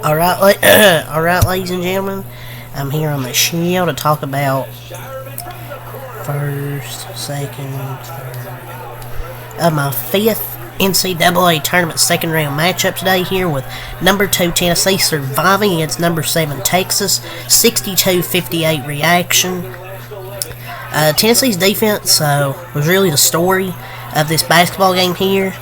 Alright, ladies and gentlemen, I'm here on the show to talk about first, second, third of my fifth NCAA tournament second round matchup today here with number 2 Tennessee surviving against number 7 Texas, 62-58 reaction. Tennessee's defense was really the story of this basketball game here.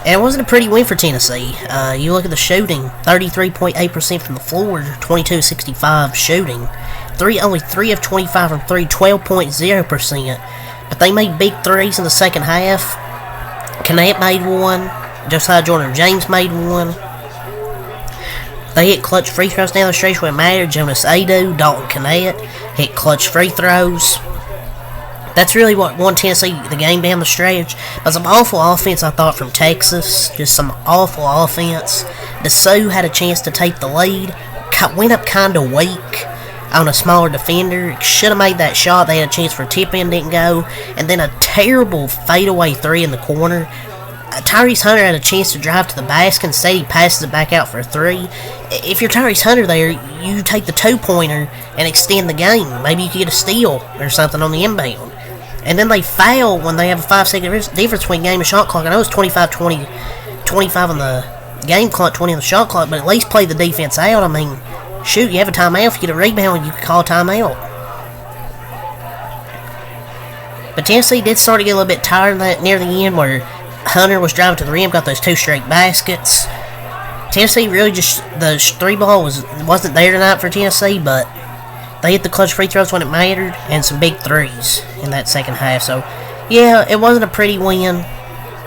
And it wasn't a pretty win for Tennessee. You look at the shooting, 33.8% from the floor, 22-65 shooting. Only 3 of 25 from 3, 12.0%. But they made big threes in the second half. Ncaa made one. Josiah Jordan-James made one. They hit clutch free throws down the stretch when it mattered. Jonas Ado, Dalton Ncaa hit clutch free throws. That's really what won Tennessee the game down the stretch. But some awful offense, I thought, from Texas. Just some awful offense. Ncaa had a chance to take the lead. Went up kind of weak on a smaller defender. Should have made that shot. They had a chance for a tip-in, didn't go. And then a terrible fadeaway three in the corner. Tyrese Hunter had a chance to drive to the basket. Instead, he passes it back out for a three. If you're Tyrese Hunter there, you take the two-pointer and extend the game. Maybe you could get a steal or something on the inbound. And then they foul when they have a 5-second difference between game and shot clock. I know it's 25 on the game clock, 20 on the shot clock, but at least play the defense out. I mean, shoot, you have a timeout. If you get a rebound, you can call a timeout. But Tennessee did start to get a little bit tired near the end where Hunter was driving to the rim, got those 2 straight baskets. Tennessee really just, the three ball wasn't there tonight for Tennessee, but they hit the clutch free throws when it mattered, and some big threes in that second half. So, yeah, it wasn't a pretty win.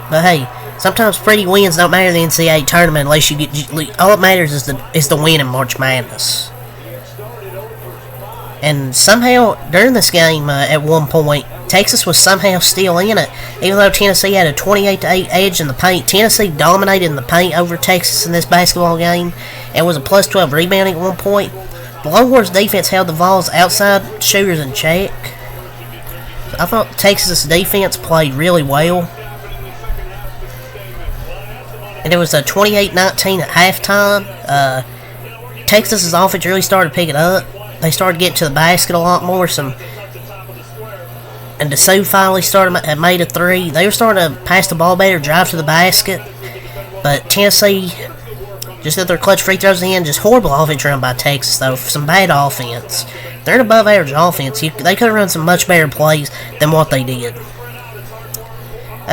But hey, sometimes pretty wins don't matter in the NCAA tournament unless you get. All that matters is the win in March Madness. And somehow during this game, at one point, Texas was somehow still in it, even though Tennessee had a 28-8 edge in the paint. Tennessee dominated in the paint over Texas in this basketball game, and was a plus 12 rebounding at one point. The Longhorns defense held the Vols' outside shooters in check. I thought Texas' defense played really well. And it was a 28-19 at halftime. Texas' offense really started picking up. They started getting to the basket a lot more. And Ncaa finally had made a three. They were starting to pass the ball better, drive to the basket. But Tennessee just got their clutch free throws in. Just horrible offense run by Texas, though. Some bad offense. They're an above-average offense. They could have run some much better plays than what they did.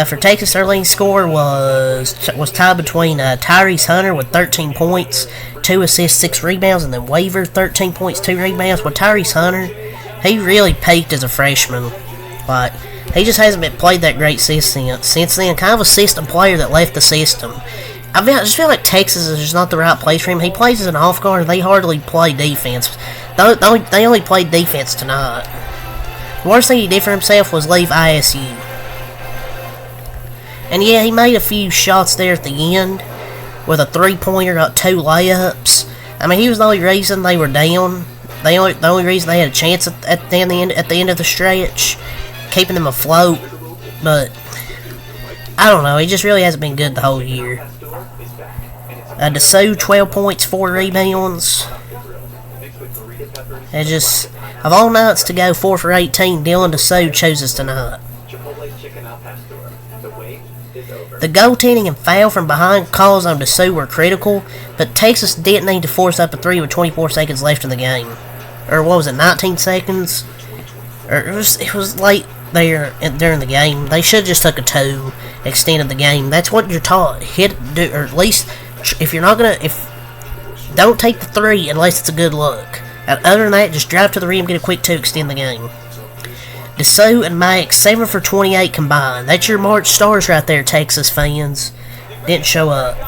For Texas, their leading score was tied between Tyrese Hunter with 13 points, 2 assists, 6 rebounds, and then Waver, 13 points, 2 rebounds. Well, Tyrese Hunter, he really peaked as a freshman. Like, he just hasn't been played that great since then. Kind of a system player that left the system. I just feel like Texas is just not the right place for him. He plays as an off guard, and they hardly play defense. They only played defense tonight. The worst thing he did for himself was leave ISU. And yeah, he made a few shots there at the end with a 3-pointer, got 2 layups. I mean, he was the only reason they were down. The only reason they had a chance at the end of the stretch, keeping them afloat. But I don't know. He just really hasn't been good the whole year. Ncaa, 12 points, 4 rebounds. It just, of all nights to go 4 for 18, Dylan Ncaa chooses tonight. The goaltending and foul from behind calls on Ncaa were critical, but Texas didn't need to force up a 3 with 24 seconds left in the game. Or what was it, 19 seconds? Or it was late there during the game. They should have just took a 2, extended the game. That's what you're taught. Or at least, if you're not gonna, don't take the 3 unless it's a good look. Other than that, just drive to the rim, get a quick 2, extend the game. Ncaa and Max, 7 for 28 combined. That's your March stars right there, Texas fans. Didn't show up.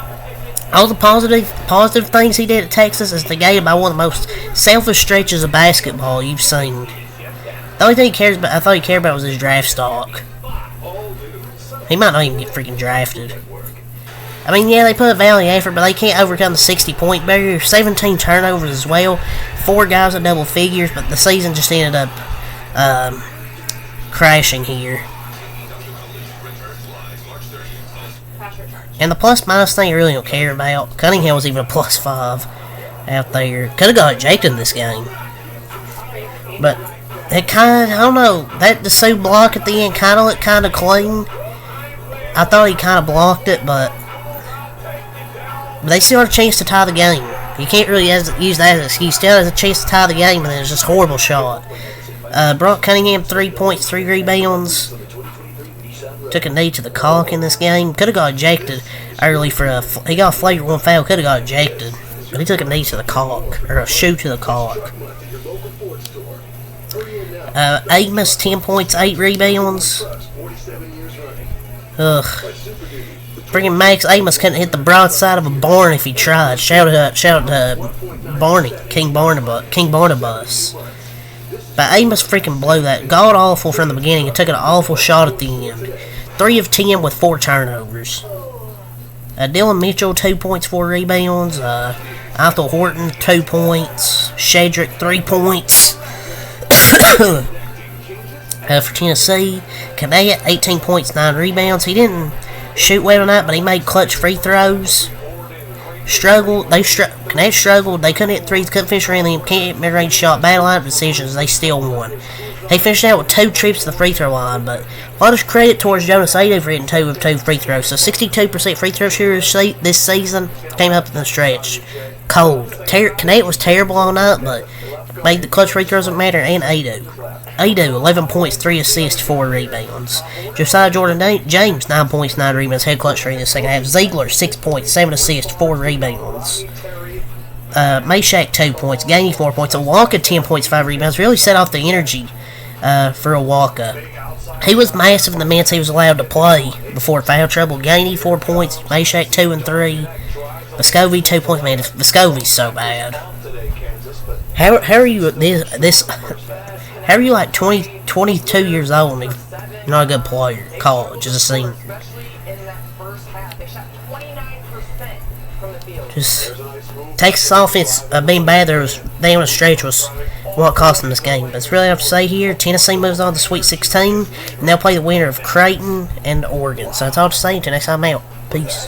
All the positive things he did at Texas is negated by one of the most selfish stretches of basketball you've seen. The only thing I thought he cared about was his draft stock. He might not even get freaking drafted. I mean, yeah, they put a valiant effort, but they can't overcome the 60-point barrier. 17 turnovers as well. 4 guys at double figures, but the season just ended up crashing here. And the plus minus thing I really don't care about. Cunningham was even a +5 out there. Could have got ejected in this game. But it kind of, I don't know, that the Sue block at the end kind of looked kind of clean. I thought he kind of blocked it, but they still have a chance to tie the game. You can't really use that as an excuse. Still has a chance to tie the game, and then it's just a horrible shot. Brock Cunningham, 3 points, 3 rebounds. Took a knee to the cock in this game. Could have got ejected early for a... He got a flagrant 1 foul. Could have got ejected. But he took a knee to the cock. Or a shoe to the cock. Amos, 10 points, 8 rebounds. Ugh. Freaking Max Amos couldn't hit the broadside of a barn if he tried. Shout out to Barney, King Barnabas. But Amos freaking blew that god awful from the beginning and took an awful shot at the end. 3 of 10 with 4 turnovers. Dylan Mitchell, 2 points, 4 rebounds. Ethel Horton, 2 points. Shedrick, 3 points. For Tennessee, Ncaa, 18 points, 9 rebounds. He didn't shoot well tonight, but he made clutch free throws. Ncaa struggled. They couldn't hit threes, couldn't finish around them, can't hit mid-range shot, bad line decisions. They still won. He finished out with 2 trips to the free throw line, but a lot of credit towards Jonas Ado for hitting 2 of 2 free throws. So 62% free throw shooter this season came up in the stretch. Cold. Ncaa was terrible all night, but made the clutch free throws that matter, and Ado, 11 points, 3 assists, 4 rebounds. Josiah Jordan James, 9 points, 9 rebounds, head clutch three in the second half. Ziegler, 6 points, 7 assists, 4 rebounds. Meshack, 2 points. Gainey, 4 points. Awaka, 10 points, 5 rebounds. Really set off the energy for Awaka. He was massive in the minutes he was allowed to play before foul trouble. Gainey, 4 points. Meshack, 2 and 3. Vescovi, 2 points. Man, Vescovi's so bad. How are you this? How are you like 22 years old and you're not a good player in college as a senior? Just Texas offense being bad there was down the stretch was what cost them this game. But it's really enough to say here. Tennessee moves on to Sweet 16 and they'll play the winner of Creighton and Oregon. So that's all to say. Until next time, I'm out. Peace.